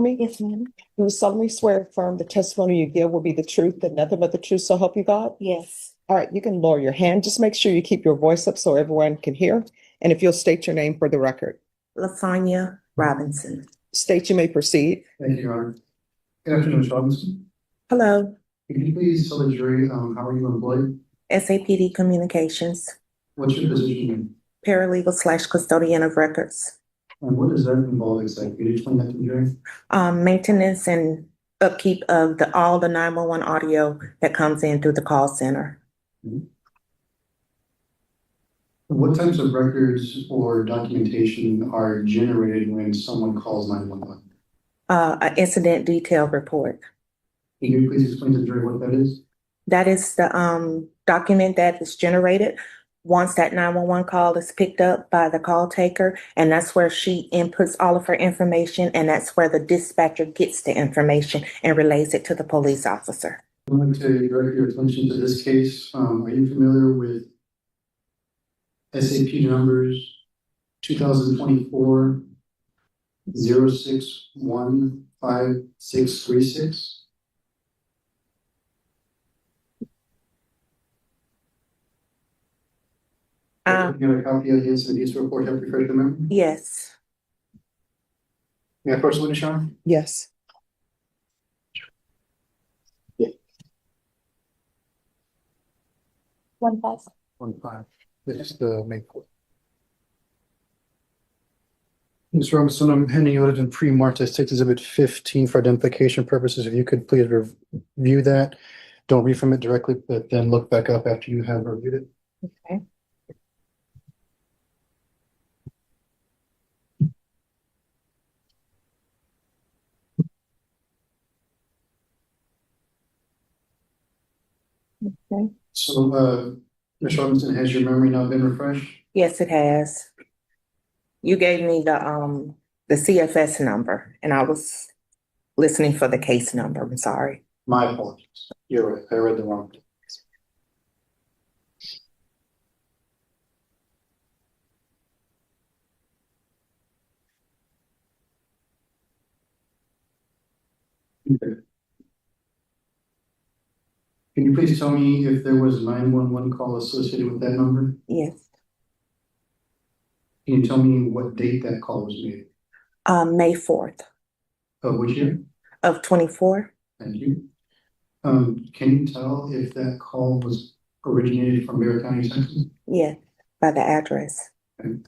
Me? Yes, ma'am. You solemnly swear affirm the testimony you give will be the truth and nothing but the truth, so help you God? Yes. All right, you can lower your hand. Just make sure you keep your voice up so everyone can hear. And if you'll state your name for the record. LaSonia Robinson. State you may proceed. Thank you, Your Honor. Good afternoon, Ms. Robinson. Hello. Could you please tell the jury, how are you employed? SAPD Communications, What's your position paralegal / custodian of records. and what does that involve exactly? Could you explain that to the jury? Maintenance and upkeep of all the 911 audio that comes in through the call center. What types of records or documentation are generated when someone calls 911? An incident detail report. Can you please explain to the jury what that is? That is the document that is generated once that 911 call is picked up by the call taker, and that's where she inputs all of her information, and that's where the dispatcher gets the information and relays it to the police officer. I'd like to direct your attention to this case. Are you familiar with SAP numbers 2024 0615636? You have a copy of the incident use report, have refreshed your memory? Yes. May I first witness, Sean? Yes. One five. 1-5. This is the May 4th. Ms. Robinson, I'm handing you it in pre-marked as State Exhibit 15 for identification purposes. If you could please review that. Don't read from it directly, but then look back up after you have reviewed it. Okay. Okay. So, Ms. Robinson, has your memory now been refreshed? Yes, it has. You gave me the CFS number, and I was listening for the case number. I'm sorry. My apologies. You're right. I read the wrong thing. Okay. Can you please tell me if there was a 911 call associated with that number? Yes. Can you tell me what date that call was made? May 4th Of which year? of 24. Thank you. Can you tell if that call was originated from Bear County, Texas? Yes, by the address. And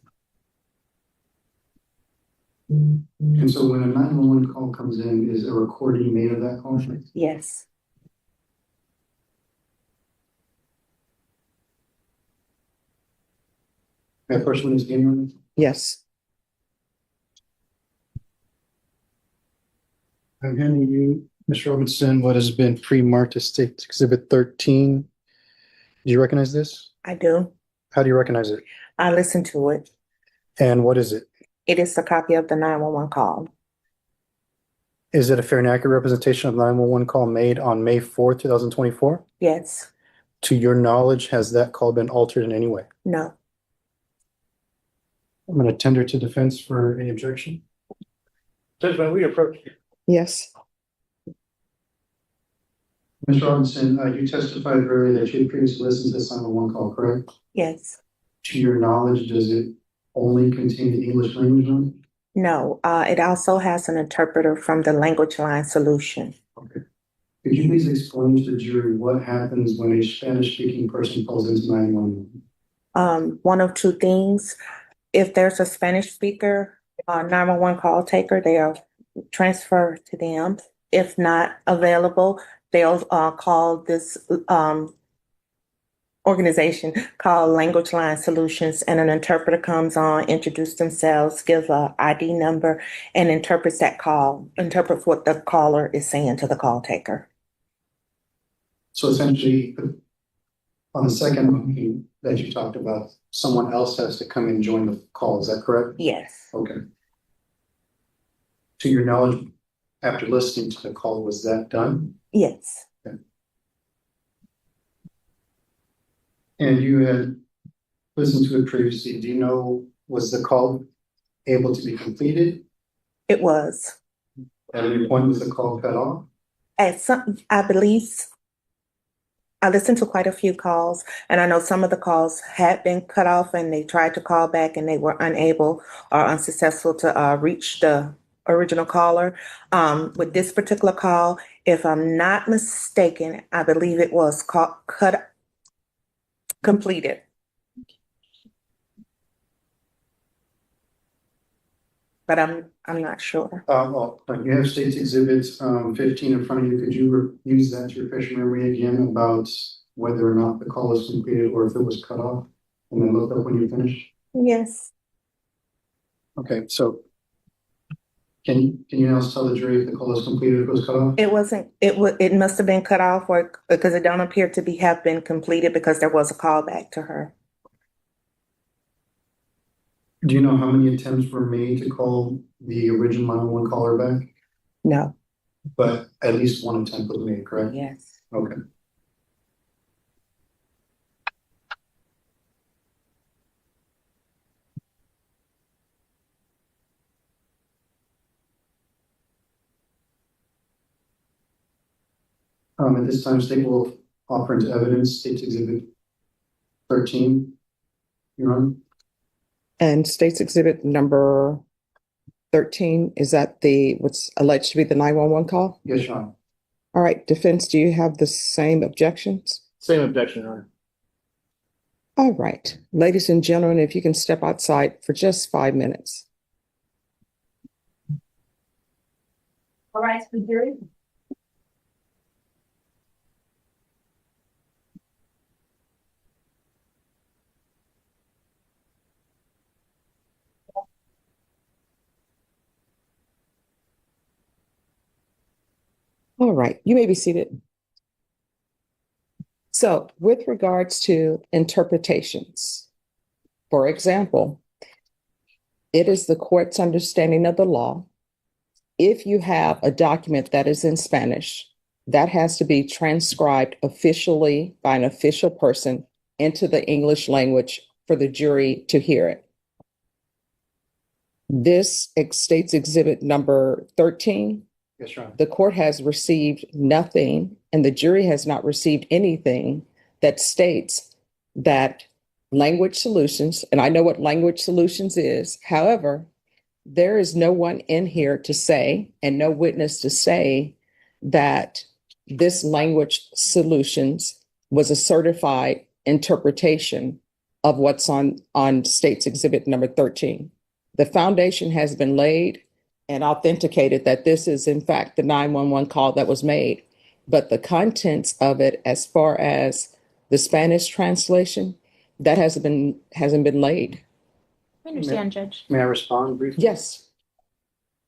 so when a 911 call comes in, is a recording made of that call? Yes. That person is genuine? Yes. I'm handing you, Ms. Robinson, what has been pre-marked as State Exhibit 13. Do you recognize this? I do. How do you recognize it? I listened to it. And what is it? It is a copy of the 911 call. Is it a fair and accurate representation of 911 call made on May 4th, 2024? Yes. To your knowledge, has that call been altered in any way? No. I'm going to tender to defense for any objection. Judge, when we approach you. Yes. Ms. Robinson, you testified earlier that you had previously listened to this 911 call, correct? Yes. To your knowledge, does it only contain the English language on it? No. It also has an interpreter from the language line solution. Okay. Could you please explain to the jury what happens when a Spanish-speaking person calls into 911? One of two things. If there's a Spanish speaker, 911 call taker, they'll transfer to them. If not available, they'll call this organization called Language Line Solutions, and an interpreter comes on, introduce themselves, give a ID number, and interprets that call, interprets what the caller is saying to the call taker. So essentially, on the second one that you talked about, someone else has to come and join the call. Is that correct? Yes. Okay. To your knowledge, after listening to the call, was that done? Yes. Okay. And you had listened to it previously. Do you know, was the call able to be completed? It was. At any point was the call cut off? At some, I believe, I listened to quite a few calls, and I know some of the calls had been cut off and they tried to call back and they were unable or unsuccessful to reach the original caller. With this particular call, if I'm not mistaken, I believe it was completed. But I'm not sure. Well, you have States Exhibits 15 in front of you. Could you use that to refresh your memory again about whether or not the call was completed or if it was cut off? And then look up when you finish. Yes. Okay, so can you now tell the jury if the call was completed or if it was cut off? It wasn't, it must have been cut off or because it don't appear to have been completed because there was a call back to her. Do you know how many attempts were made to call the original 911 caller back? No. But at least one attempt was made, correct? Yes. Okay. At this time, state will offer into evidence States Exhibit 13. Your Honor. And State's Exhibit number 13, is that what's alleged to be the 911 call? Yes, Your Honor. All right, defense, do you have the same objections? Same objection, Your Honor. All right, ladies and gentlemen, if you can step outside for just 5 minutes. All right, the jury. All right, you may be seated. So with regards to interpretations, for example, it is the court's understanding of the law. If you have a document that is in Spanish, that has to be transcribed officially by an official person into the English language for the jury to hear it. This State's Exhibit number 13, Yes, Your Honor. the court has received nothing and the jury has not received anything that states that Language Solutions, and I know what Language Solutions is, however, there is no one in here to say, and no witness to say, that this Language Solutions was a certified interpretation of what's on State's Exhibit number 13. The foundation has been laid and authenticated that this is in fact the 911 call that was made. But the contents of it, as far as the Spanish translation, that hasn't been laid. I understand, Judge. May I respond briefly? Yes.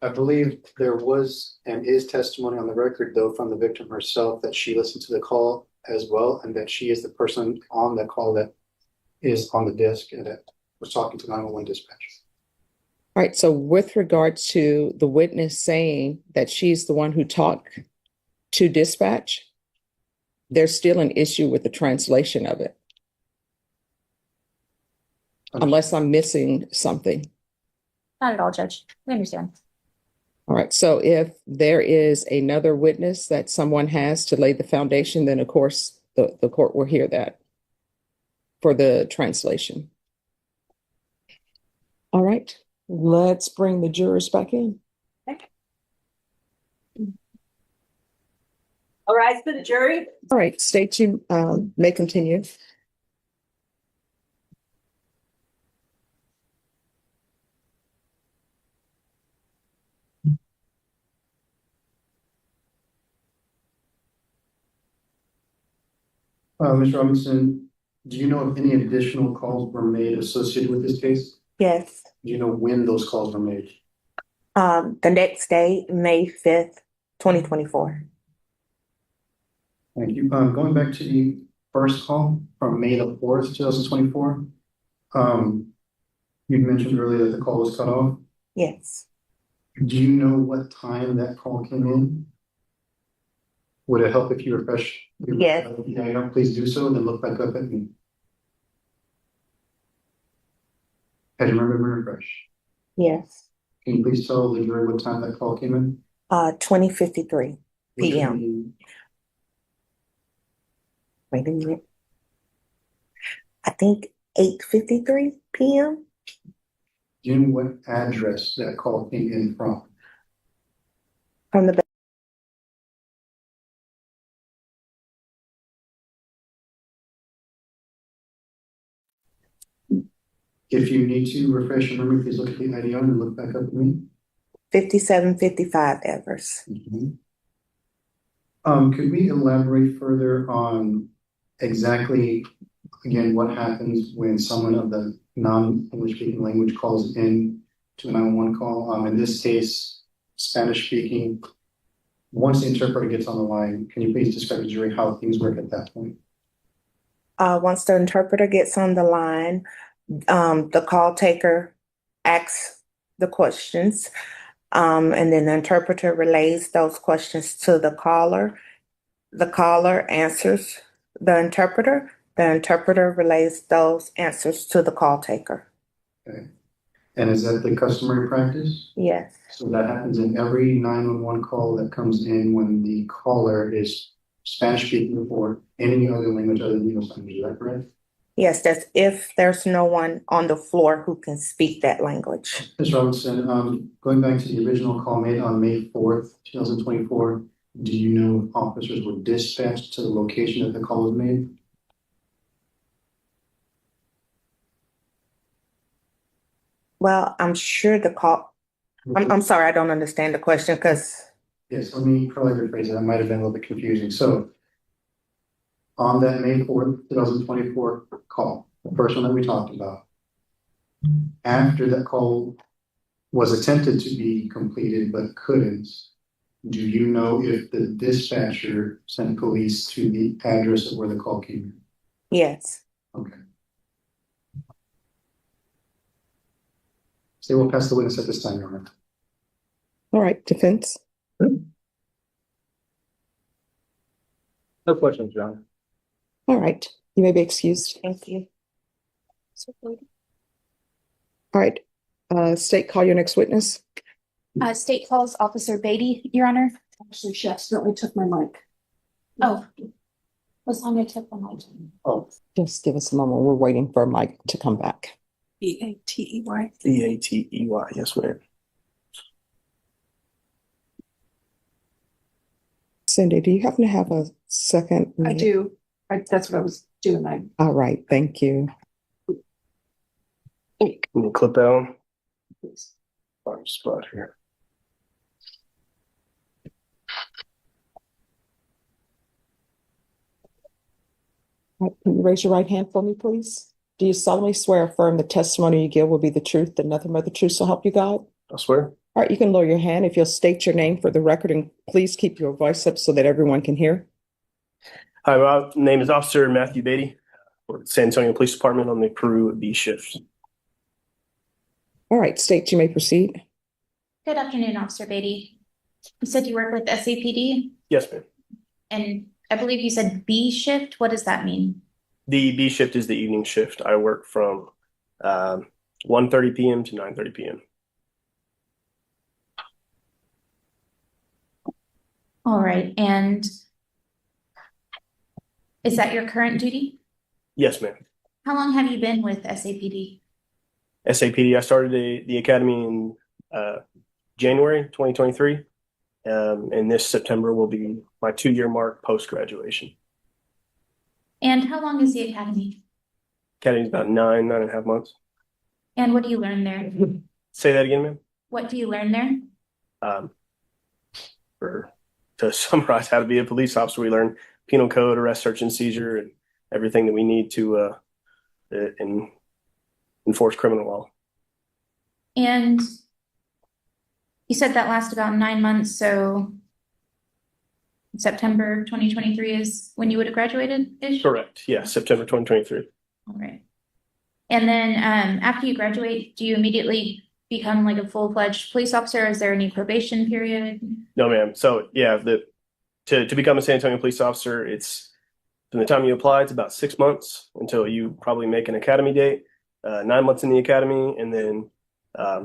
I believe there was and is testimony on the record, though, from the victim herself that she listened to the call as well, and that she is the person on the call that is on the disc and that was talking to 911 dispatch. All right. So with regards to the witness saying that she's the one who talked to dispatch, there's still an issue with the translation of it, unless I'm missing something. Not at all, Judge. We understand. All right. So if there is another witness that someone has to lay the foundation, then of course the court will hear that for the translation. All right. Let's bring the jurors back in. All right, for the jury. All right. State you may continue. Ms. Robinson, do you know if any additional calls were made associated with this case? Yes. Do you know when those calls were made? The next day, May 5th, 2024. Thank you. Going back to the first call from May the 4th, 2024, you mentioned earlier that the call was cut off. Yes. Do you know what time that call came in? Would it help if you refresh? Yes. Yeah, please do so and then look back up at me. Had you remember refresh? Yes. Can you please tell the jury what time that call came in? 20:53 Which would PM. be- Wait a minute. I think 8:53 PM. Do you know what address that call came in from? From the If you need to refresh your memory, please look at the IDR and look back up at me. 5755 Evers. Could we elaborate further on exactly, again, what happens when someone of the non-English speaking language calls in to a 911 call? In this case, Spanish speaking. Once the interpreter gets on the line, can you please describe to the jury how things work at that point? Once the interpreter gets on the line, the call taker asks the questions, and then the interpreter relays those questions to the caller. The caller answers the interpreter. The interpreter relays those answers to the call taker. Okay. And is that the customary practice? Yes. So that happens in every 911 call that comes in when the caller is Spanish speaking or any other language other than English language, is that correct? Yes, that's if there's no one on the floor who can speak that language. Ms. Robinson, going back to the original call made on May 4th, 2024, do you know if officers were dispatched to the location that the call was made? Well, I'm sure the call, I'm sorry, I don't understand the question because, Yes, let me probably rephrase it. That might have been a little bit confusing. So on that May 4th, 2024 call, the first one that we talked about, after that call was attempted to be completed but couldn't, do you know if the dispatcher sent police to the address of where the call came in? yes. Okay. So we'll pass the witness at this time, Your Honor. All right, defense. No questions, John. All right, you may be excused. Thank you. All right, state, call your next witness. State calls Officer Beatty, Your Honor. Actually, she accidentally took my mic. Oh. Was on your tip on my. Oh, just give us a moment. We're waiting for Mike to come back. Beatey. Beatey, yes, ma'am. Cindy, do you happen to have a second? I do. That's what I was doing. All right, thank you. Can you clip down? Bottom spot here. All right, can you raise your right hand for me, please? Do you solemnly swear or affirm the testimony you give will be the truth and nothing but the truth, so help you God? I swear. All right, you can lower your hand if you'll state your name for the record, and please keep your voice up so that everyone can hear. Hi, my name is Officer Matthew Beatty. We're at San Antonio Police Department on the Peru B shift. All right, state, you may proceed. Good afternoon, Officer Beatty. You said you work with SAPD, Yes, ma'am. and I believe you said B shift. What does that mean? The B shift is the evening shift. I work from 1:30 p.m. to 9:30 p.m. All right, and is that your current duty? Yes, ma'am. How long have you been with SAPD? SAPD, I started the academy in January 2023. And this September will be my 2-year mark post-graduation. And how long is the academy? Academy's about 9.5 months. And what do you learn there? Say that again, ma'am. What do you learn there? To summarize how to be a police officer, we learn penal code, arrest, search, and seizure, and everything that we need to enforce criminal law. And you said that lasts about 9 months, so September 2023 is when you would have graduated-ish? Correct. Yeah, September 2023. All right. And then after you graduate, do you immediately become like a full-fledged police officer? Is there any probation period? No, ma'am. So yeah, to become a San Antonio police officer, it's from the time you apply, it's about 6 months until you probably make an academy date, 9 months in the academy, and then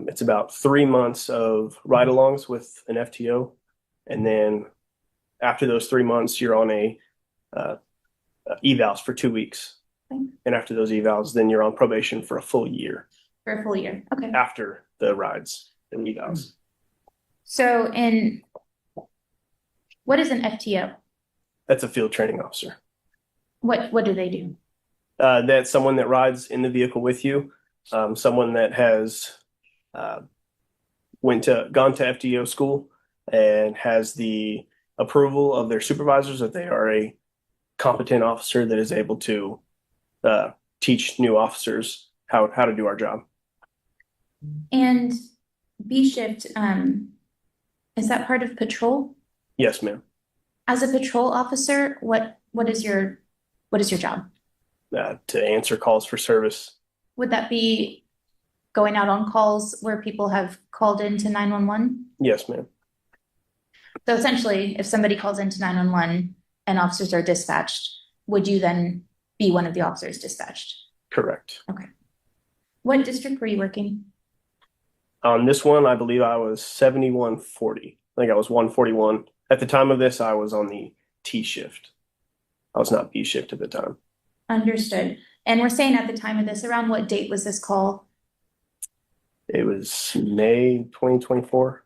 it's about 3 months of ride-alongs with an FTO And then after those 3 months, you're on a evals for 2 weeks. Okay. And after those evals, then you're on probation for a full year For a full year. Okay. after the rides and evals. So what is an FTO? That's a field training officer. What do they do? That's someone that rides in the vehicle with you, someone that has gone to FTO school and has the approval of their supervisors that they are a competent officer that is able to teach new officers how to do our job. And B shift, is that part of patrol? Yes, ma'am. As a patrol officer, what is your job? To answer calls for service. Would that be going out on calls where people have called into 911? Yes, ma'am. So essentially, if somebody calls into 911 and officers are dispatched, would you then be one of the officers dispatched? Correct. Okay. What district were you working? On this one, I believe I was 7140. I think I was 141. At the time of this, I was on the T shift. I was not B shift at the time. Understood. And we're saying at the time of this, around what date was this call? It was May 2024.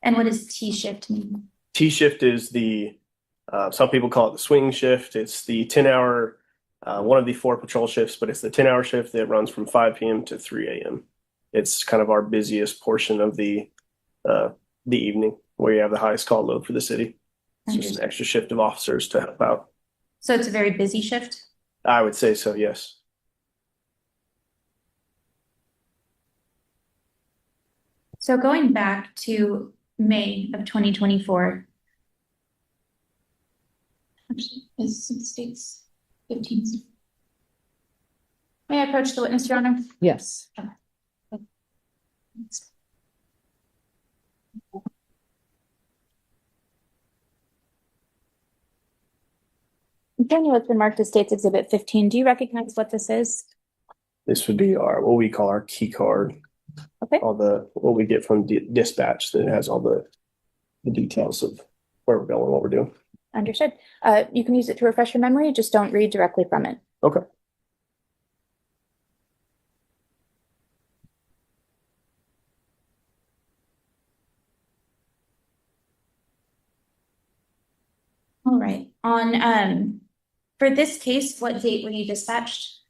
And what does T shift mean? T shift is some people call it the swing shift. It's the 10-hour, one of the 4 patrol shifts, but it's the 10-hour shift that runs from 5 p.m. to 3 a.m. It's kind of our busiest portion of the evening where you have the highest call load for the city. So it's an extra shift of officers to help out. So it's a very busy shift? I would say so, yes. So going back to May of 2024. Actually, is some states 15. May I approach the witness, Your Honor? Yes. Daniel, it's been marked as States Exhibit 15. Do you recognize what this is? This would be what we call our key card. Okay. What we get from dispatch that has all the details of where we're going, what we're doing. Understood. You can use it to refresh your memory, just don't read directly from it. Okay. All right. For this case, what date were you dispatched?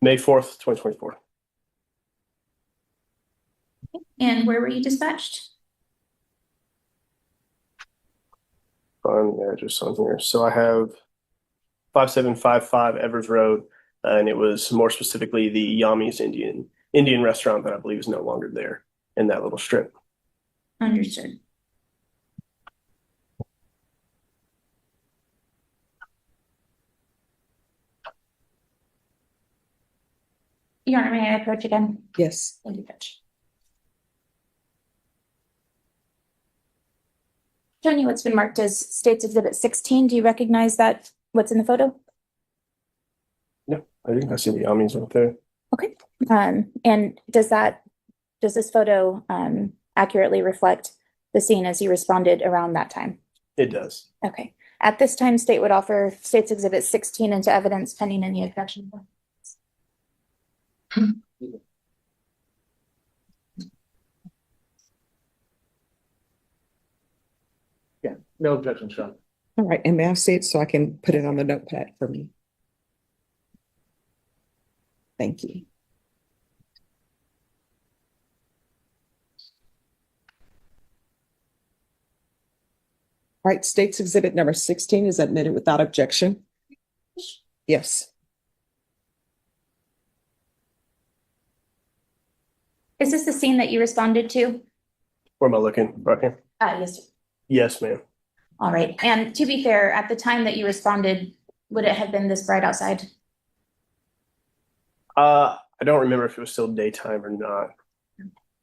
May 4th, 2024. And where were you dispatched? On the address on here. So I have 5755 Evers Road, and it was more specifically the Yami's Indian restaurant that I believe is no longer there in that little strip. Understood. Your Honor, may I approach again? Yes. Thank you, Judge. Showing you what's been marked as States Exhibit 16. Do you recognize that, what's in the photo? No, I think I see the Yami's right there. Okay. And does this photo accurately reflect the scene as you responded around that time? It does. Okay. At this time, state would offer States Exhibit 16 into evidence pending any objection. Yeah, no objection, Sean. All right. And may I see it so I can put it on the notepad for me? Thank you. All right, States Exhibit number 16 is admitted without objection. Yes. Is this the scene that you responded to? Where am I looking? Right here? Yes, sir. Yes, ma'am. All right. And to be fair, at the time that you responded, would it have been this bright outside? I don't remember if it was still daytime or not.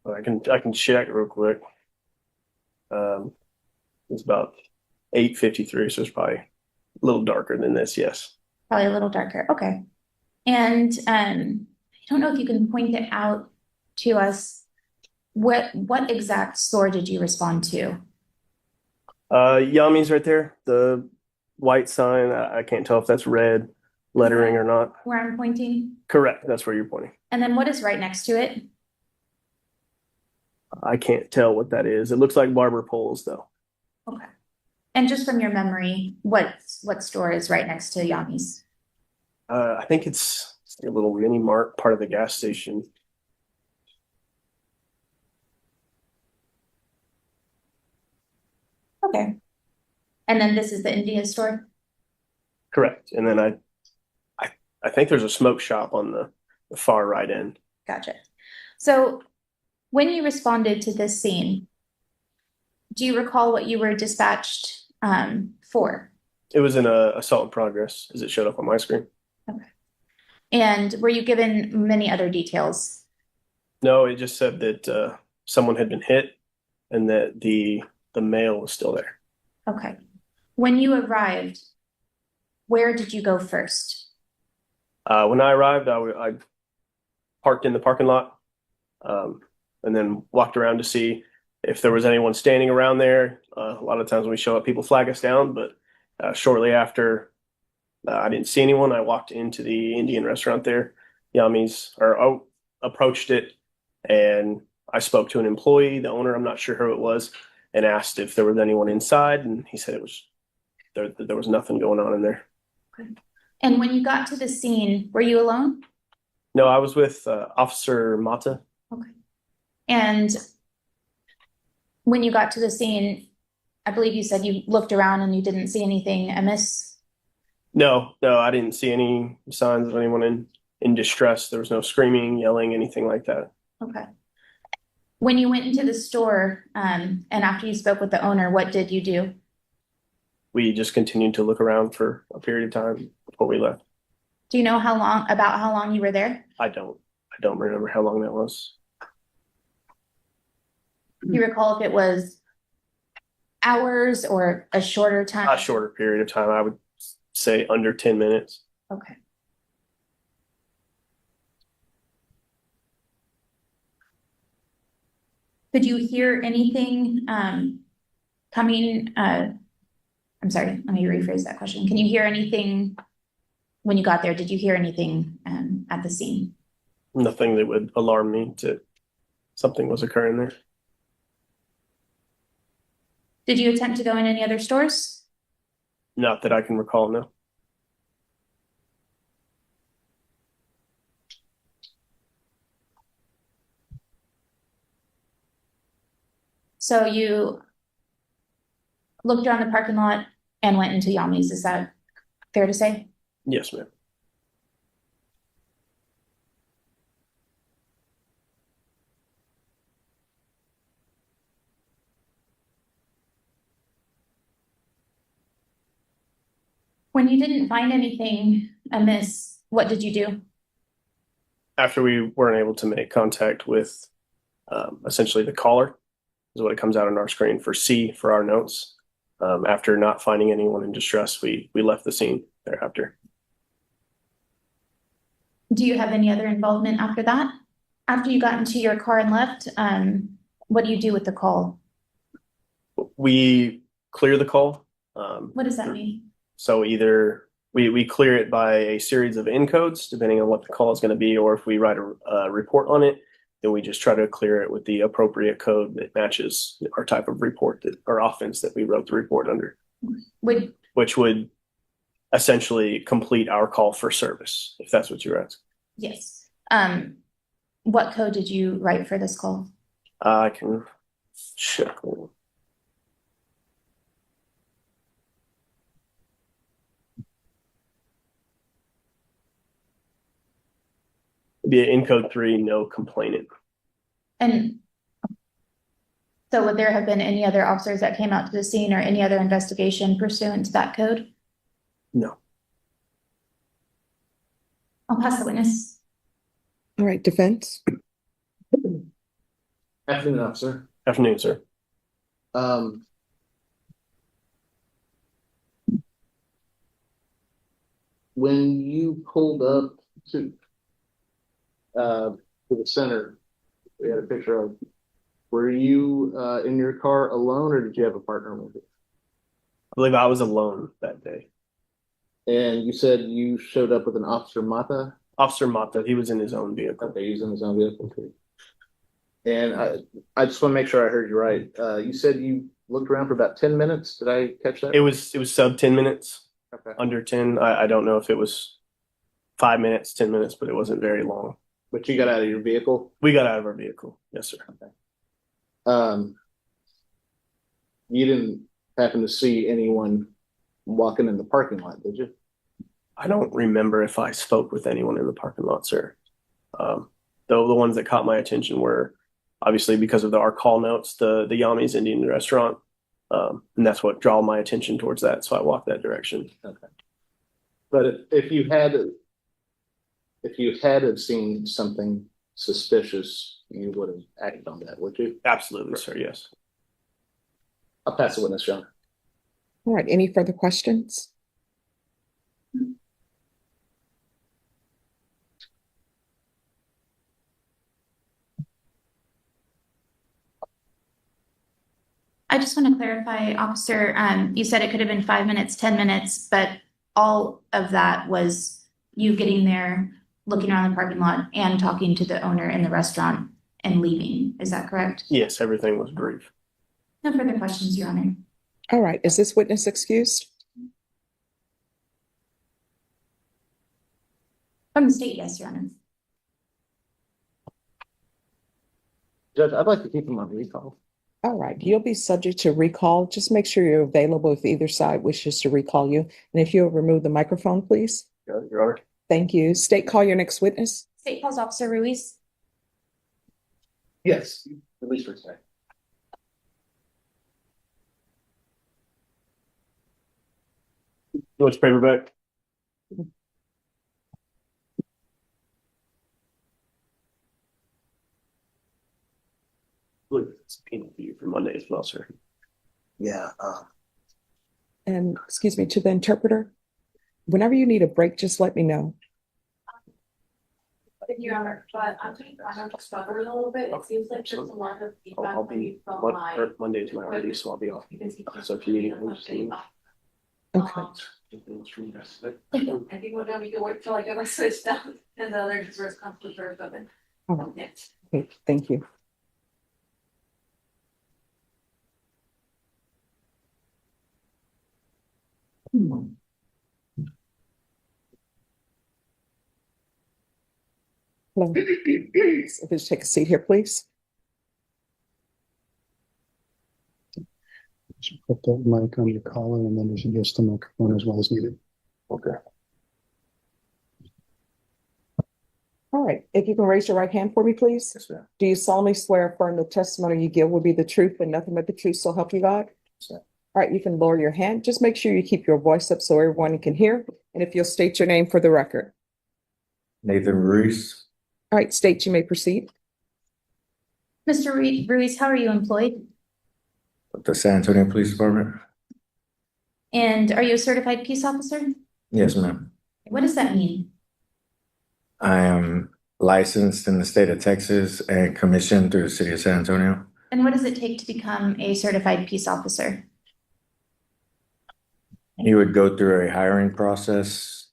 I can check real quick. It's about 8:53, so it's probably a little darker than this. Yes. Probably a little darker. Okay. And don't know if you can point it out to us. What exact store did you respond to? Yami's right there. The white sign. I can't tell if that's red lettering or not. Where I'm pointing? Correct. That's where you're pointing. And then what is right next to it? I can't tell what that is. It looks like barber poles though. Okay. And just from your memory, what store is right next to Yami's? I think it's a little mini mart, part of the gas station. Okay. And then this is the India store? Correct. And then I think there's a smoke shop on the far right end. Gotcha. So when you responded to this scene, do you recall what you were dispatched for? It was an assault in progress as it showed up on my screen. Okay. And were you given many other details? No, it just said that someone had been hit and that the male was still there. Okay. When you arrived, where did you go first? When I arrived, I parked in the parking lot and then walked around to see if there was anyone standing around there. A lot of times when we show up, people flag us down, but shortly after I didn't see anyone, I walked into the Indian restaurant there, Yami's, or approached it, and I spoke to an employee, the owner, I'm not sure who it was, and asked if there was anyone inside, and he said it was there was nothing going on in there. Okay. And when you got to the scene, were you alone? No, I was with Officer Mata. Okay. And when you got to the scene, I believe you said you looked around and you didn't see anything amiss. No, I didn't see any signs of anyone in distress. There was no screaming, yelling, anything like that. Okay. When you went into the store, and after you spoke with the owner, what did you do? We just continued to look around for a period of time before we left. Do you know about how long you were there? I don't remember how long that was. Do you recall if it was hours or a shorter time? A shorter period of time. I would say under 10 minutes. Okay. Could you hear anything coming? I'm sorry, let me rephrase that question. Can you hear anything when you got there? Did you hear anything at the scene? Nothing that would alarm me that something was occurring there. Did you attempt to go in any other stores? Not that I can recall, no. So you looked around the parking lot and went into Yami's. Is that fair to say? Yes, ma'am. When you didn't find anything amiss, what did you do? After we weren't able to make contact with essentially the caller, is what it comes out on our screen for C for our notes. After not finding anyone in distress, we left the scene thereafter. Do you have any other involvement after that? After you got into your car and left, what do you do with the call? We clear the call. What does that mean? So either we clear it by a series of encodes, depending on what the call is going to be, or if we write a report on it, then we just try to clear it with the appropriate code that matches our type of report or offense that we wrote the report under, which would essentially complete our call for service, if that's what you're asking. Yes. What code did you write for this call? I can check. Be an encode 3, no complainant. And so would there have been any other officers that came out to the scene or any other investigation pursuant to that code? No. I'll pass the witness. All right, defense. Afternoon, officer. Afternoon, sir. When you pulled up to, to the center. We had a picture of. Were you in your car alone, or did you have a partner with you? I believe I was alone that day. And you said you showed up with an Officer Mata. Officer Mata, he was in his own vehicle. Okay, he's in his own vehicle too. And I just want to make sure I heard you right. You said you looked around for about 10 minutes. Did I catch that? It was sub 10 minutes, Okay. under 10. I don't know if it was 5 minutes, 10 minutes, but it wasn't very long. But you got out of your vehicle? We got out of our vehicle. Yes, sir. Okay. You didn't happen to see anyone walking in the parking lot, did you? I don't remember if I spoke with anyone in the parking lot, sir. Though the ones that caught my attention were obviously because of our call notes, the Yami's Indian restaurant. And that's what drew my attention towards that. So I walked that direction. Okay. But if you had have seen something suspicious, you would have acted on that, would you? Absolutely, sir. Yes. I'll pass the witness, John. All right, any further questions? I just want to clarify, officer, you said it could have been 5 minutes, 10 minutes, but all of that was you getting there, looking around the parking lot and talking to the owner in the restaurant and leaving. Is that correct? Yes, everything was brief. No further questions, Your Honor. All right, is this witness excused? From the state, yes, Your Honor. Judge, I'd like to keep him on recall. All right, you'll be subject to recall. Just make sure you're available if either side wishes to recall you. And if you'll remove the microphone, please. Your Honor. Thank you. State, call your next witness. State calls Officer Ruiz. Yes, release for today. What's paperback? Look, it's a peanut for you for Monday as well, sir. Yeah. And excuse me, to the interpreter, whenever you need a break, just let me know. Your Honor, but I'm just struggling a little bit. It seems like there's a lot of feedback I'll from be you from my. Monday is my already, so I'll be off. So if you need anything, just leave. Okay. I think whatever you can wait till I get my switch down and the other just comes to first of it. All right. Okay, thank you. Hello. If you take a seat here, please. Just put that mic on your collar and then adjust the microphone as well as needed. Okay. All right, if you can raise your right hand for me, please. Yes, ma'am. Do you solemnly swear or affirm the testimony you give will be the truth and nothing but the truth, so help you God? Yes, ma'am. All right, you can lower your hand. Just make sure you keep your voice up so everyone can hear. And if you'll state your name for the record. Nathan Ruiz. All right, state, you may proceed. Mr. Ruiz, how are you employed? With the San Antonio Police Department. And are you a certified peace officer? Yes, ma'am. What does that mean? I am licensed in the state of Texas and commissioned through the city of San Antonio. And what does it take to become a certified peace officer? You would go through a hiring process.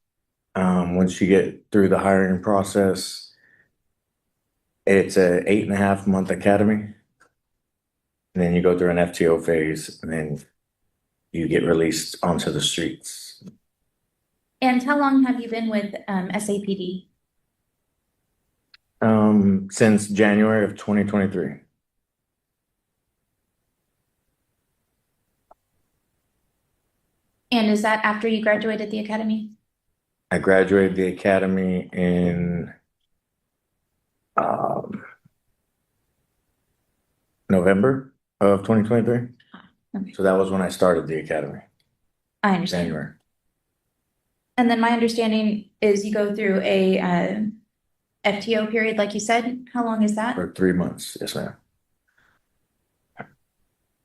Once you get through the hiring process, it's a 8.5 month academy. And then you go through an FTO phase, and then you get released onto the streets. And how long have you been with SAPD? Since January of 2023. And is that after you graduated the academy? I graduated the academy in November of 2023. Okay. So that was when I started the academy, I understand. January. And then my understanding is you go through a FTO period, like you said. How long is that? For 3 months, yes, ma'am.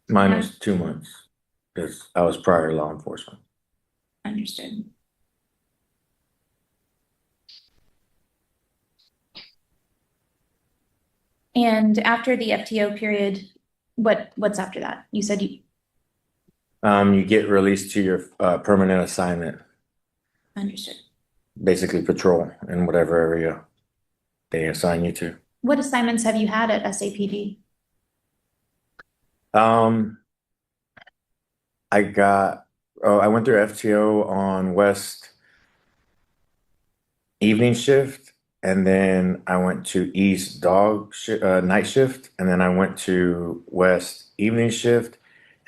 Mine was 2 months because I was prior law enforcement. Understood. And after the FTO period, what's after that? You said you You get released to your permanent assignment, understood. basically patrol in whatever area they assign you to. What assignments have you had at SAPD? I went through FTO on West evening shift, and then I went to East night shift, and then I went to West evening shift,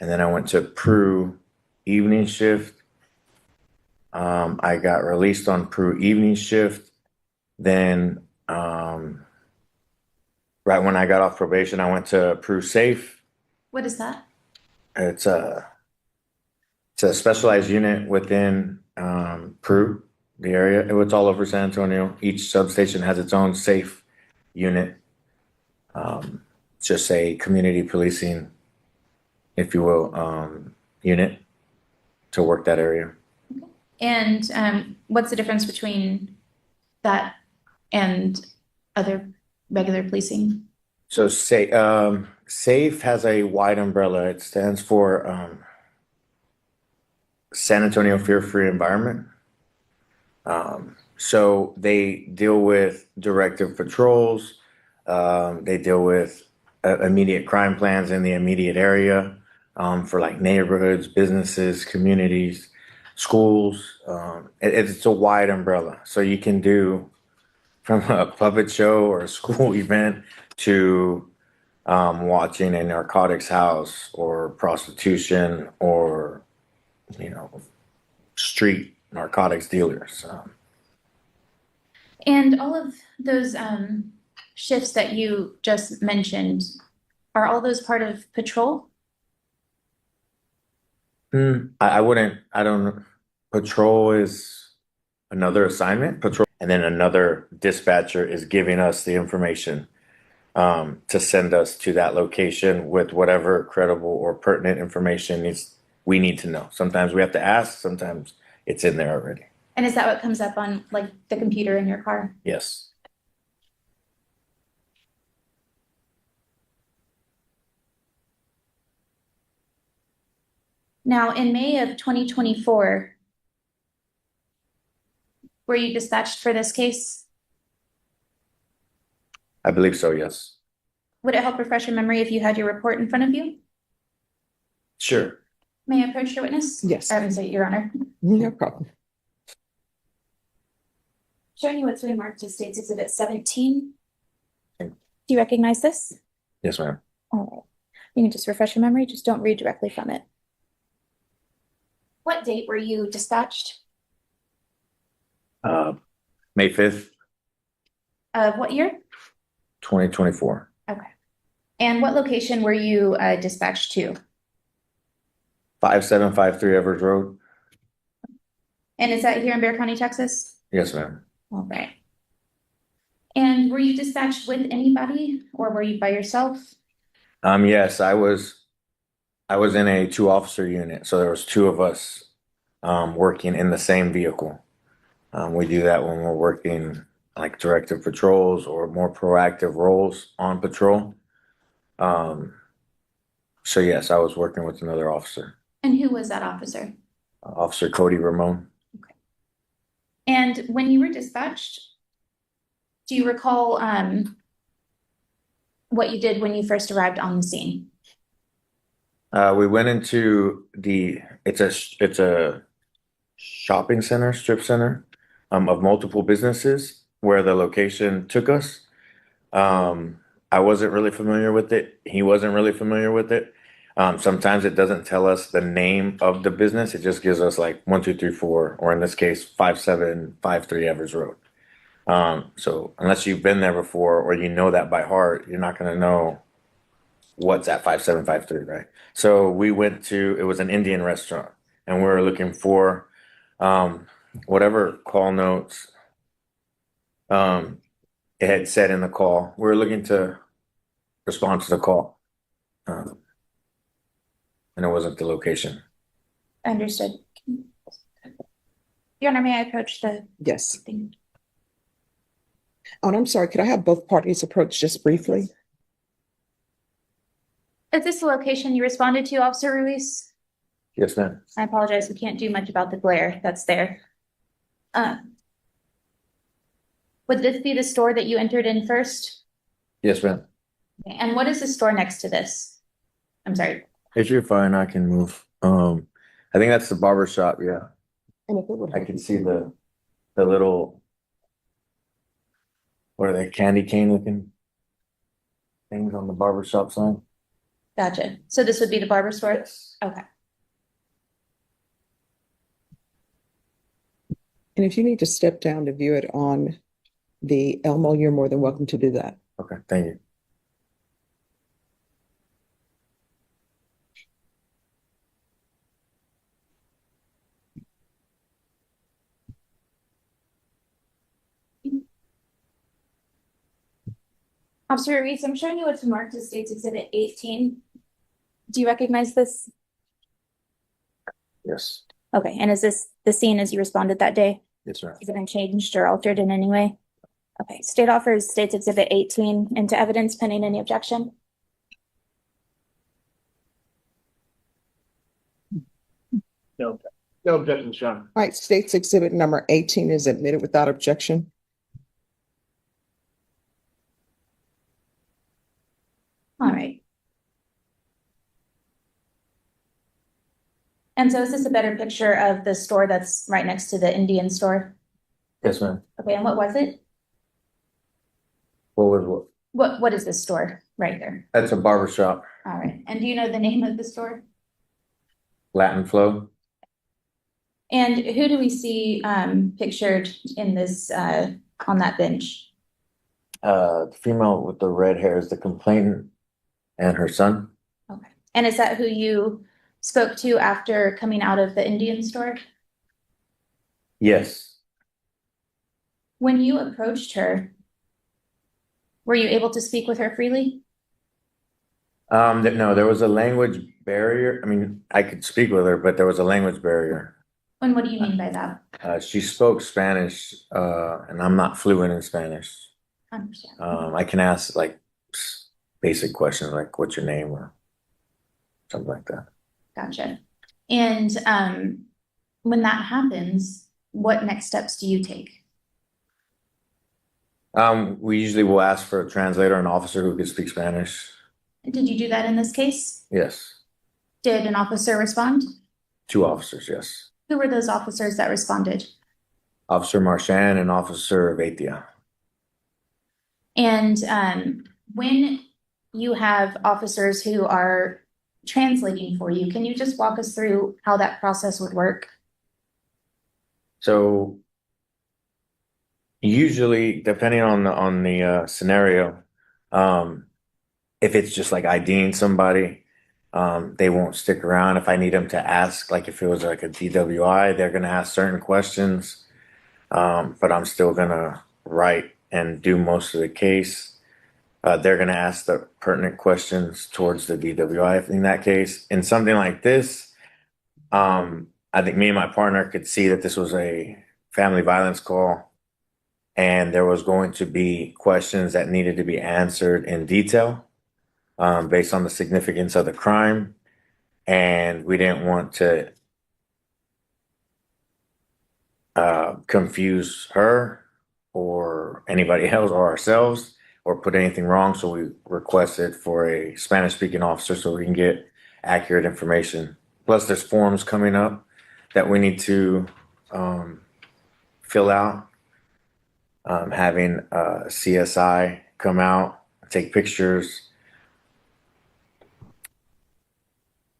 and then I went to Prue evening shift. I got released on Prue evening shift. Then, right when I got off probation, I went to Prue Safe. What is that? It's a specialized unit within Prue, the area. It's all over San Antonio. Each substation has its own safe unit. It's just a community policing, if you will, unit to work that area. And what's the difference between that and other regular policing? So SAFE has a wide umbrella. It stands for San Antonio Fear-Free Environment. So they deal with directive patrols. They deal with immediate crime plans in the immediate area for like neighborhoods, businesses, communities, schools. It's a wide umbrella. So you can do from a puppet show or a school event to watching a narcotics house or prostitution or, street narcotics dealers. And all of those shifts that you just mentioned, are all those part of patrol? I don't know. Patrol is another assignment. Patrol, and then another dispatcher is giving us the information to send us to that location with whatever credible or pertinent information we need to know. Sometimes we have to ask, sometimes it's in there already. And is that what comes up on like the computer in your car? Yes. Now, in May of 2024, were you dispatched for this case? I believe so, yes. Would it help refresh your memory if you had your report in front of you? Sure. May I approach your witness? Yes. I would say, Your Honor. No problem. Showing you what's remarked as States Exhibit 17. Do you recognize this? Yes, ma'am. All right. You can just refresh your memory, just don't read directly from it. What date were you dispatched? May 5th, Of what year? 2024. Okay. And what location were you dispatched to? 5753 Evers Road. And is that here in Bexar County, Texas? Yes, ma'am. All right. And were you dispatched with anybody or were you by yourself? Yes, I was in a 2-officer unit, so there was 2 of us working in the same vehicle. We do that when we're working like directive patrols or more proactive roles on patrol. So yes, I was working with another officer, And who was that officer? Officer Cody Ramon. And when you were dispatched, do you recall what you did when you first arrived on the scene? We went into it's a shopping center, strip center, of multiple businesses where the location took us. I wasn't really familiar with it. He wasn't really familiar with it. Sometimes it doesn't tell us the name of the business. It just gives us like 1, 2, 3, 4, or in this case, 5753 Evers Road. So unless you've been there before or you know that by heart, you're not going to know what's at 5753, right? So we went to, it was an Indian restaurant, and we were looking for whatever call notes it had said in the call. We were looking to respond to the call, and it wasn't the location. Understood. Your Honor, may I approach the Yes. thing? Oh, and I'm sorry, could I have both parties approach just briefly? Is this the location you responded to, Officer Ruiz? Yes, ma'am. I apologize, we can't do much about the glare that's there. Would this be the store that you entered in first? Yes, ma'am. Okay, and what is the store next to this? I'm sorry. If you're fine, I can move. I think that's the barber shop. Yeah, And if it would I help can you- see the little, what are they, candy cane looking things on the barber shop sign. Gotcha. So this would be the barber store? Yes. Okay. And if you need to step down to view it on the Elmo, you're more than welcome to do that. Okay, thank you. Officer Ruiz, I'm showing you what's marked as State's Exhibit 18. Do you recognize this? Yes. Okay, and is this the scene as you responded that day? Yes, sir. Has it been changed or altered in any way? Okay, state offers State's Exhibit 18 into evidence pending any objection. No. No objection, Sean. All right, State's Exhibit number 18 is admitted without objection. All right. And so is this a better picture of the store that's right next to the Indian store? Yes, ma'am. Okay, and what was it? What was what? What is this store right there? That's a barber shop. All right, and do you know the name of the store? Latin Flow. And who do we see pictured in this on that bench? The female with the red hair is the complainant and her son. Okay, and is that who you spoke to after coming out of the Indian store? Yes. When you approached her, were you able to speak with her freely? No, there was a language barrier. I mean, I could speak with her, but there was a language barrier. And what do you mean by that? She spoke Spanish, and I'm not fluent in Spanish. Understand. I can ask like basic questions like what's your name or something like that. Gotcha. And when that happens, what next steps do you take? We usually will ask for a translator, an officer who can speak Spanish. Did you do that in this case? Yes. Did an officer respond? 2 officers, yes. Who were those officers that responded? Officer Marchand and Officer Vaitia. And when you have officers who are translating for you, can you just walk us through how that process would work? So usually, depending on the scenario, if it's just like IDing somebody, they won't stick around. If I need them to ask, like if it was like a DWI, they're gonna ask certain questions, but I'm still gonna write and do most of the case. They're gonna ask the pertinent questions towards the DWI in that case. In something like this, I think me and my partner could see that this was a family violence call. And there was going to be questions that needed to be answered in detail based on the significance of the crime. And we didn't want to confuse her or anybody else or ourselves or put anything wrong. So we requested for a Spanish-speaking officer so we can get accurate information. Plus, there's forms coming up that we need to fill out. Having CSI come out, take pictures.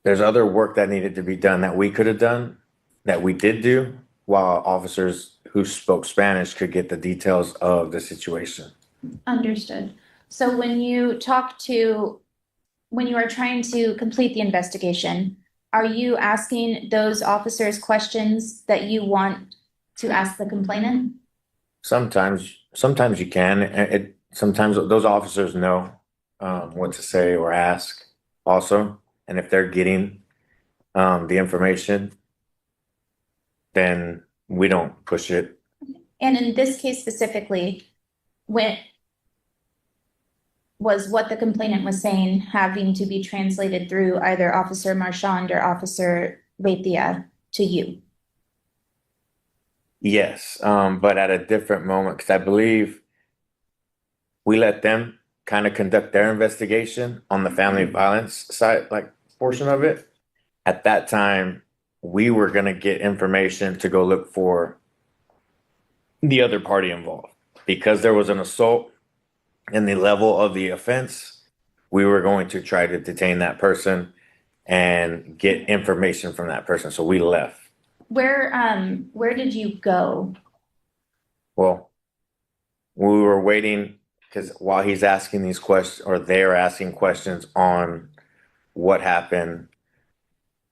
There's other work that needed to be done that we could have done, that we did do, while officers who spoke Spanish could get the details of the situation. Understood. So when you are trying to complete the investigation, are you asking those officers questions that you want to ask the complainant? Sometimes you can. Sometimes those officers know what to say or ask also. And if they're getting the information, then we don't push it. And in this case specifically, when was what the complainant was saying having to be translated through either Officer Marchand or Officer Beitia to you? Yes, but at a different moment, because I believe we let them kind of conduct their investigation on the family violence side, like portion of it. At that time, we were gonna get information to go look for the other party involved. Because there was an assault and the level of the offense, we were going to try to detain that person and get information from that person. So we left. Where did you go? Well, we were waiting because while he's asking these questions, or they're asking questions on what happened,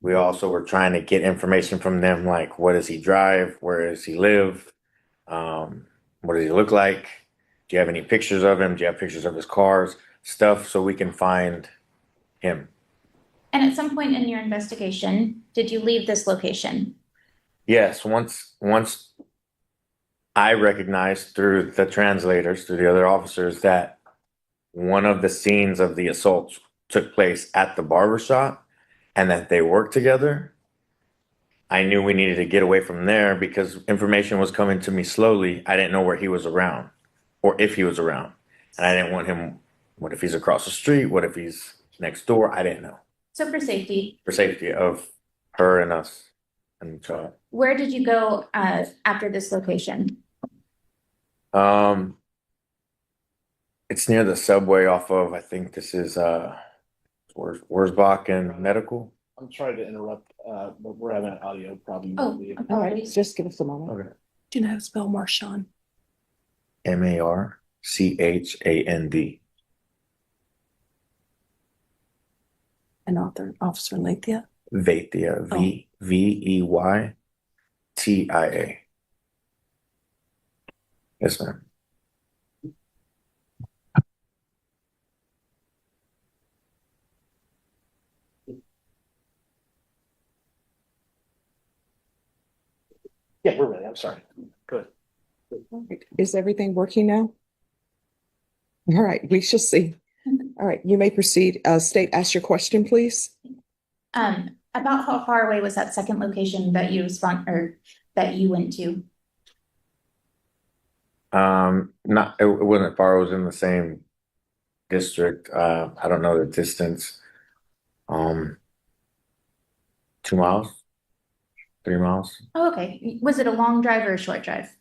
we also were trying to get information from them, like what does he drive, where does he live, what does he look like, do you have any pictures of him, do you have pictures of his cars, stuff, so we can find him. And at some point in your investigation, did you leave this location? Yes, once I recognized through the translators, through the other officers, that one of the scenes of the assaults took place at the barber shop and that they worked together, I knew we needed to get away from there because information was coming to me slowly. I didn't know where he was around or if he was around. And I didn't want him, what if he's across the street? What if he's next door? I didn't know. So for safety, of her and us and the child. where did you go after this location? It's near the subway off of, I think this is Wurzbach and Medical. I'm sorry to interrupt, but we're having an audio problem. Oh, All right, just give us a moment. Okay. Do you know how to spell Marchand? Marchand. And Officer Lathia? Veytia. Veytia. Yes, ma'am. Yeah, we're ready. I'm sorry. Good. All right, is everything working now? All right, we shall see. All right, you may proceed. State, ask your question, please. About how far away was that second location that you that you went to? Not it wasn't far. It was in the same district. I don't know the distance. 2 miles, 3 miles. Oh, okay. Was it a long drive or a short drive?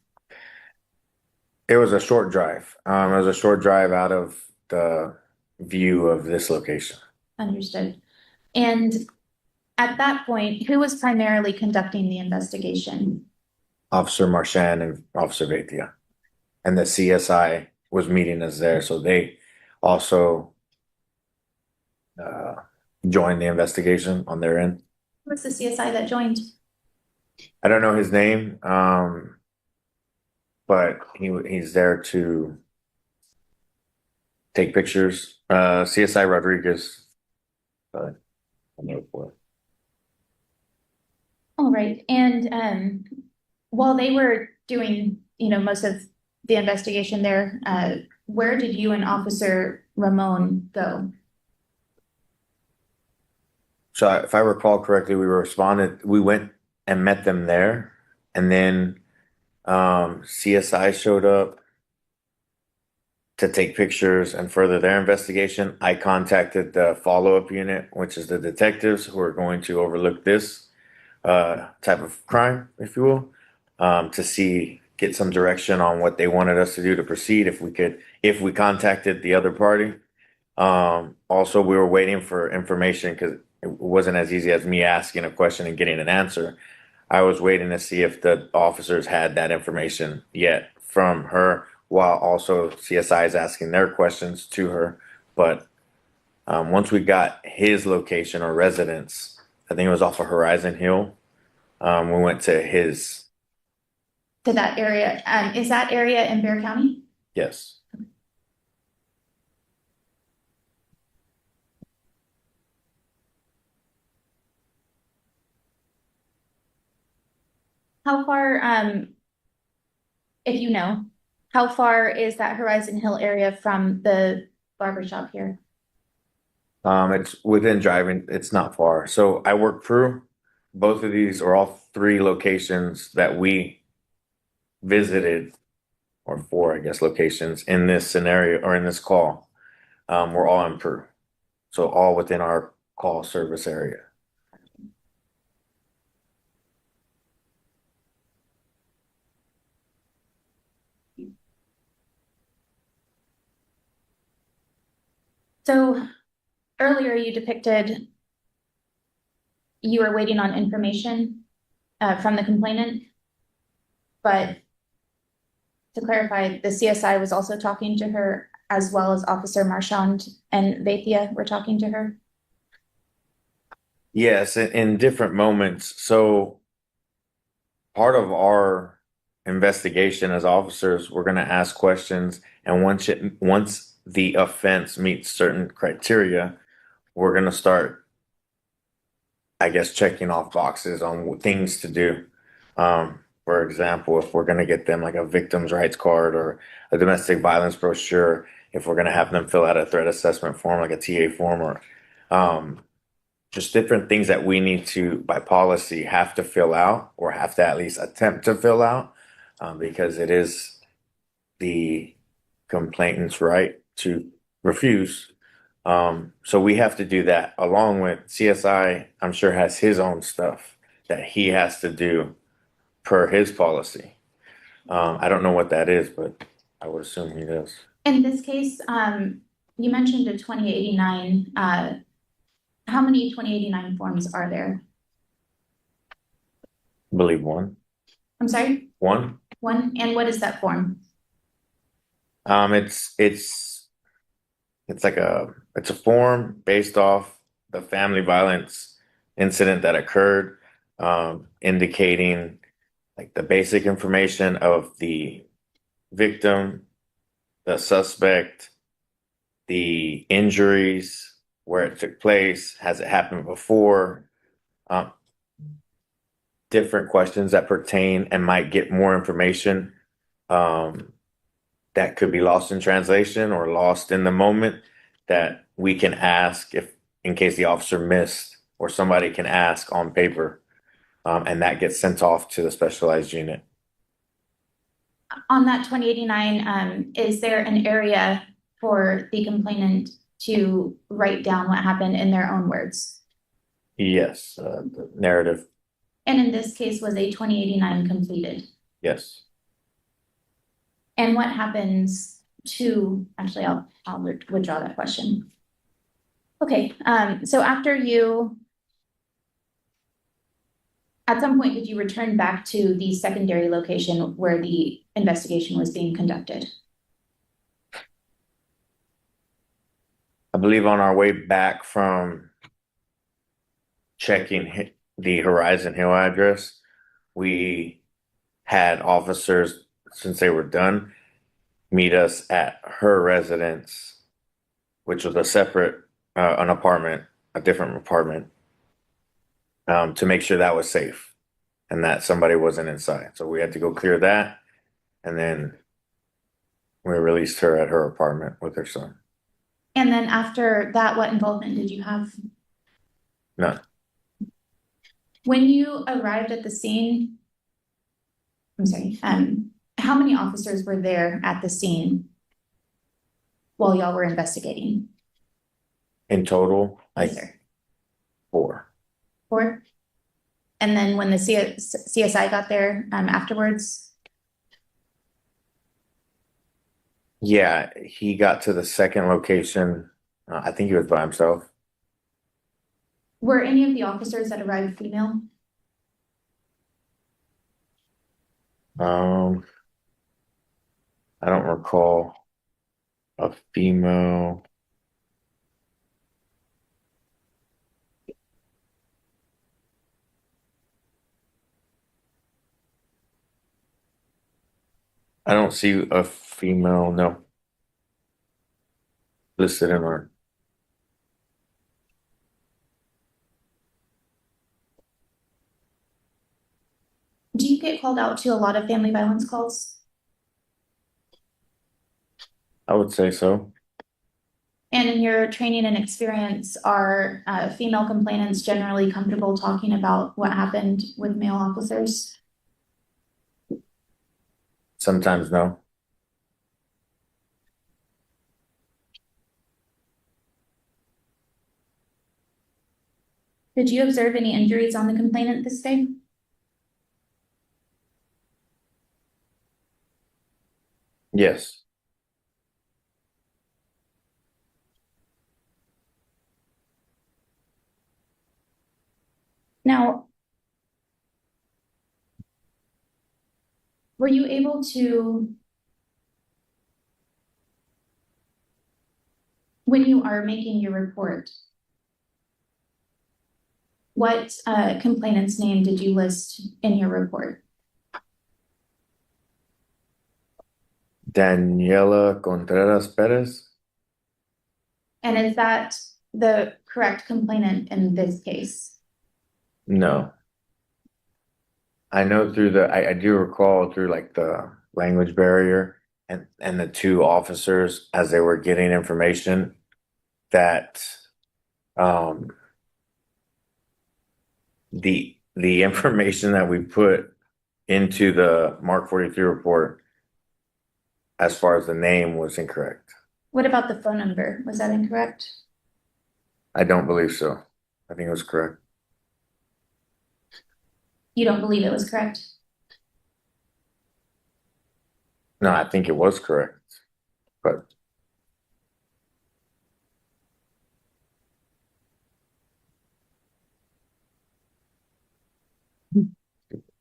It was a short drive. It was a short drive out of the view of this location. Understood. And at that point, who was primarily conducting the investigation? Officer Marchand and Officer Veytia. And the CSI was meeting us there, so they also joined the investigation on their end. Who was the CSI that joined? I don't know his name, but he's there to take pictures. CSI Rodriguez. I'll know for it. All right. And while they were doing, most of the investigation there, where did you and Officer Ramon go? So if I recall correctly, we went and met them there, and then CSI showed up to take pictures and further their investigation. I contacted the follow-up unit, which is the detectives who are going to overlook this type of crime, if you will, to get some direction on what they wanted us to do to proceed, if we contacted the other party. Also, we were waiting for information because it wasn't as easy as me asking a question and getting an answer. I was waiting to see if the officers had that information yet from her, while also CSI is asking their questions to her. But once we got his location or residence, I think it was off of Horizon Hill, we went to his. To that area. Is that area in Bear County? Yes. How far, if you know, how far is that Horizon Hill area from the barber shop here? It's within driving, it's not far. So I work through both of these or all three locations that we visited, or four, I guess, locations in this scenario or in this call. We're all in Peru. So all within our call service area. So earlier you depicted you were waiting on information from the complainant, but to clarify, the CSI was also talking to her as well as Officer Marchand and Vaithia were talking to her? Yes, in different moments. So part of our investigation as officers, we're going to ask questions, and once the offense meets certain criteria, we're going to start, I guess, checking off boxes on things to do. For example, if we're going to get them like a victim's rights card or a domestic violence brochure, if we're going to have them fill out a threat assessment form, like a TA form, or just different things that we need to, by policy, have to fill out or have to at least attempt to fill out, because it is the complainant's right to refuse. So we have to do that along with CSI, I'm sure has his own stuff that he has to do per his policy. I don't know what that is, but I would assume he does. In this case, you mentioned a 2089. How many 2089 forms are there? I believe one. I'm sorry, One. one? And what is that form? It's like it's a form based off the family violence incident that occurred, indicating like the basic information of the victim, the suspect, the injuries, where it took place, has it happened before, um, different questions that pertain and might get more information, that could be lost in translation or lost in the moment that we can ask if, in case the officer missed, or somebody can ask on paper, and that gets sent off to the specialized unit. On that 2089, is there an area for the complainant to write down what happened in their own words? Yes, the narrative. And in this case, was a 2089 completed? Yes. And what happens to, actually, I'll withdraw that question. Okay, so after you, at some point, did you return back to the secondary location where the investigation was being conducted? I believe on our way back from checking the Horizon Hill address, we had officers, since they were done, meet us at her residence, which was a separate, an apartment, a different apartment, to make sure that was safe and that somebody wasn't inside. So we had to go clear that, and then we released her at her apartment with her son. And then after that, what involvement did you have? None. When you arrived at the scene, I'm sorry, how many officers were there at the scene while y'all were investigating? In total, Yes, sir. 4. Four? And then when the CSI got there afterwards? Yeah, he got to the second location. I think he was by himself. Were any of the officers that arrived female? I don't recall a female. I don't see a female, no, listed in our. Do you get called out to a lot of family violence calls? I would say so. And in your training and experience, are female complainants generally comfortable talking about what happened with male officers? Sometimes no. Did you observe any injuries on the complainant this day? Yes. Now, were you able to, when you are making your report, what complainant's name did you list in your report? Daniela Contreras Perez? And is that the correct complainant in this case? No. I know I do recall through like the language barrier and the two officers as they were getting information that um the information that we put into the Mark 43 report as far as the name was incorrect. What about the phone number? Was that incorrect? I don't believe so. I think it was correct. You don't believe it was correct? No, I think it was correct. But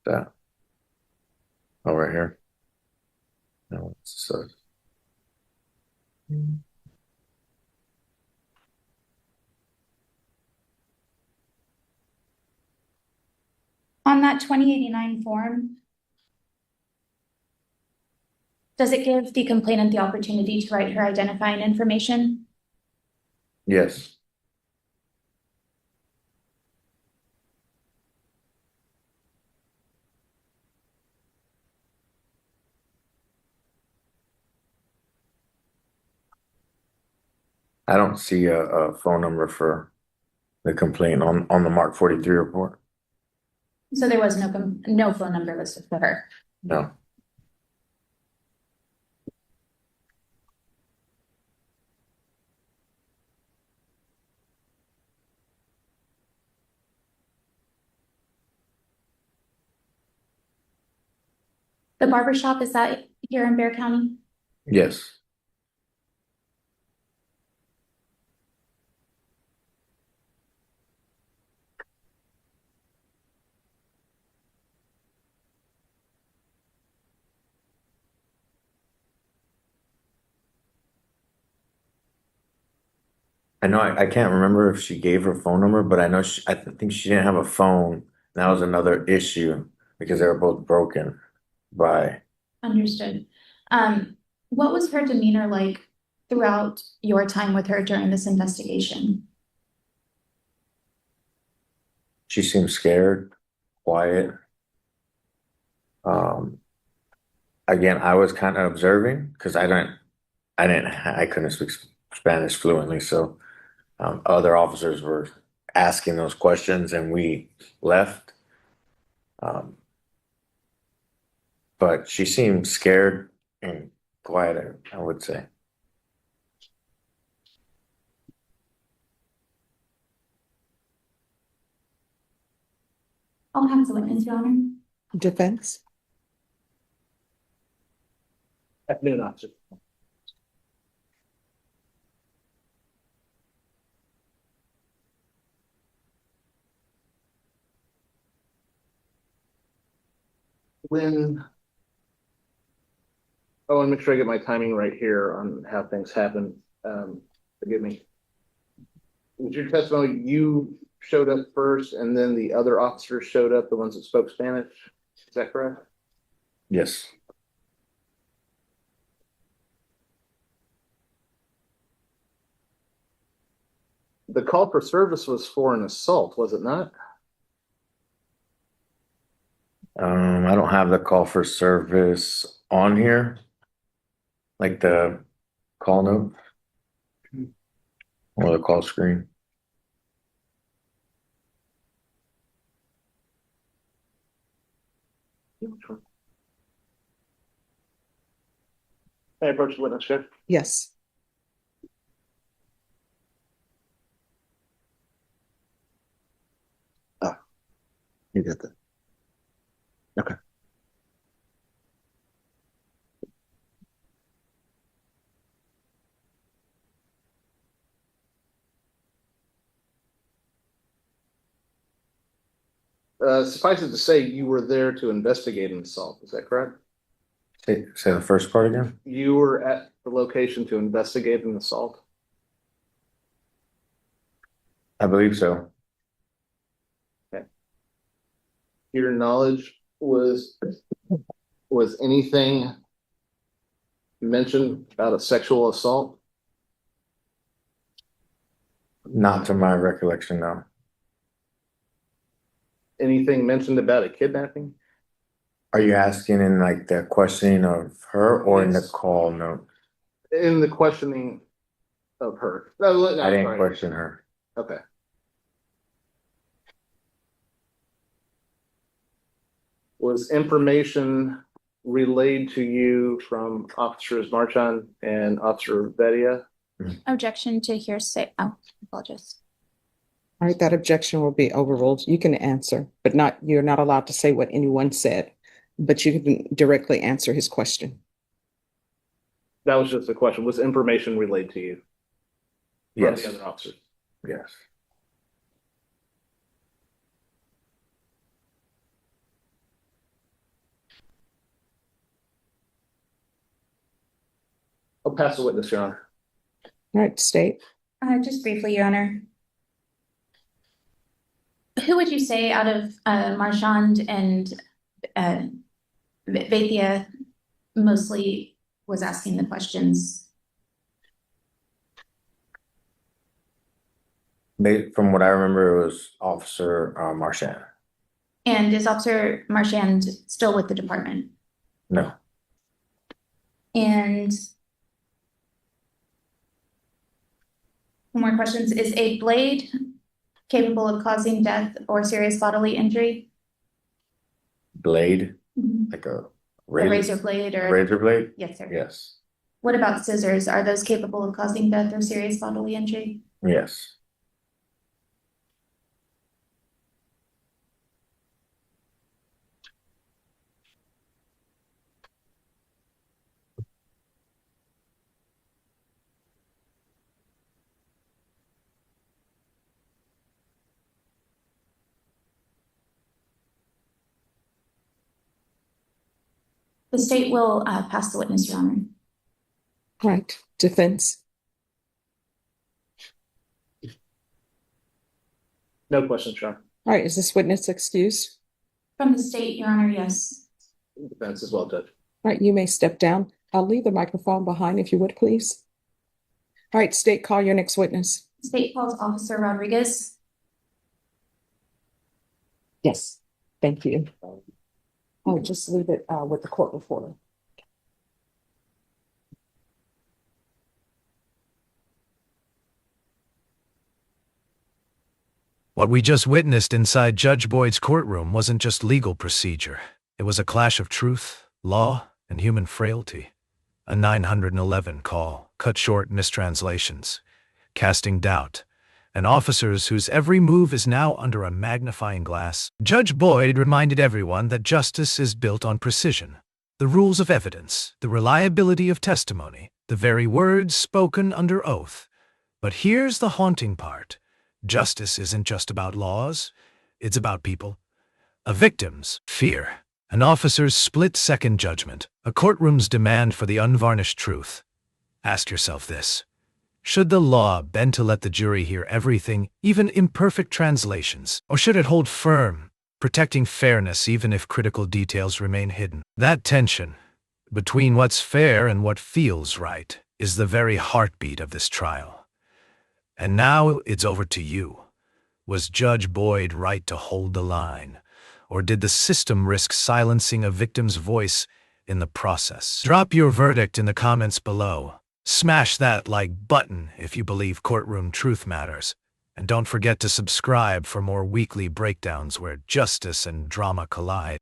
that. Oh, right here. No, so On that 2089 form, does it give the complainant the opportunity to write her identifying information? yes. I don't see a phone number for the complaint on the Mark 43 report. So there was no phone number listed for her. No. The barber shop, is that here in Bear County? Yes. I know I can't remember if she gave her phone number, but I know I think she didn't have a phone. That was another issue because they were both broken by. Understood. What was her demeanor like throughout your time with her during this investigation? She seemed scared, quiet. Um, Again, I was kind of observing because I couldn't speak Spanish fluently, so other officers were asking those questions, and we left. Um, but she seemed scared and quiet, I would say. I'll have the witness, Your Honor. Defense? Afternoon, officer. When I want to make sure I get my timing right here on how things happen. Forgive me. Was your testimony you showed up first and then the other officers showed up, the ones that spoke Spanish? Is that correct? Yes. The call for service was for an assault, was it not? I don't have the call for service on here, like the call note. or the call screen. May I approach the witness, Sheriff? Yes. You get that. Okay. Suffice it to say, you were there to investigate an assault. Is that correct? Say the first part again. You were at the location to investigate an assault. I believe so. Your knowledge was anything mentioned about a sexual assault? Not to my recollection, no. Anything mentioned about a kidnapping? Are you asking in like the questioning of her or in the Yes. call note? In the questioning of her. No, I didn't sorry. question her. Okay. Was information relayed to you from Officers Marchand and Officer Vedia? Objection to hearsay. Oh, apologies. All right, that objection will be overruled. You can answer, but you're not allowed to say what anyone said, but you can directly answer his question. That was just a question. Was information relayed to you from Yes. the other officers? Yes. I'll pass the witness, Your Honor. All right, state. Just briefly, Your Honor. Who would you say out of Marchand and Vathia mostly was asking the questions? From what I remember, it was Officer Marchand. And is Officer Marchand still with the department? No. And one more questions. Is a blade capable of causing death or serious bodily injury? Blade, like a A razor blade or? razor blade? Yes, sir. Yes. What about scissors? Are those capable of causing death or serious bodily injury? Yes. The state will pass the witness, Your Honor. All right, defense. No questions, Your Honor. All right, is this witness excused? From the state, Your Honor, yes. Defense as well, Judge. All right, you may step down. I'll leave the microphone behind if you would, please. All right, state, call your next witness. State calls Officer Rodriguez. Yes, thank you. I'll just leave it with the court reporter. What we just witnessed inside Judge Boyd's courtroom wasn't just legal procedure. It was a clash of truth, law, and human frailty. A 911 call, cut short mistranslations, casting doubt, and officers whose every move is now under a magnifying glass. Judge Boyd reminded everyone that justice is built on precision, the rules of evidence, the reliability of testimony, the very words spoken under oath. But here's the haunting part. Justice isn't just about laws, it's about people. A victim's fear, an officer's split-second judgment, a courtroom's demand for the unvarnished truth. Ask yourself this. Should the law bend to let the jury hear everything, even imperfect translations, or should it hold firm, protecting fairness even if critical details remain hidden? That tension between what's fair and what feels right is the very heartbeat of this trial. And now it's over to you. Was Judge Boyd right to hold the line? Or did the system risk silencing a victim's voice in the process? Drop your verdict in the comments below. Smash that like button if you believe courtroom truth matters. And don't forget to subscribe for more weekly breakdowns where justice and drama collide.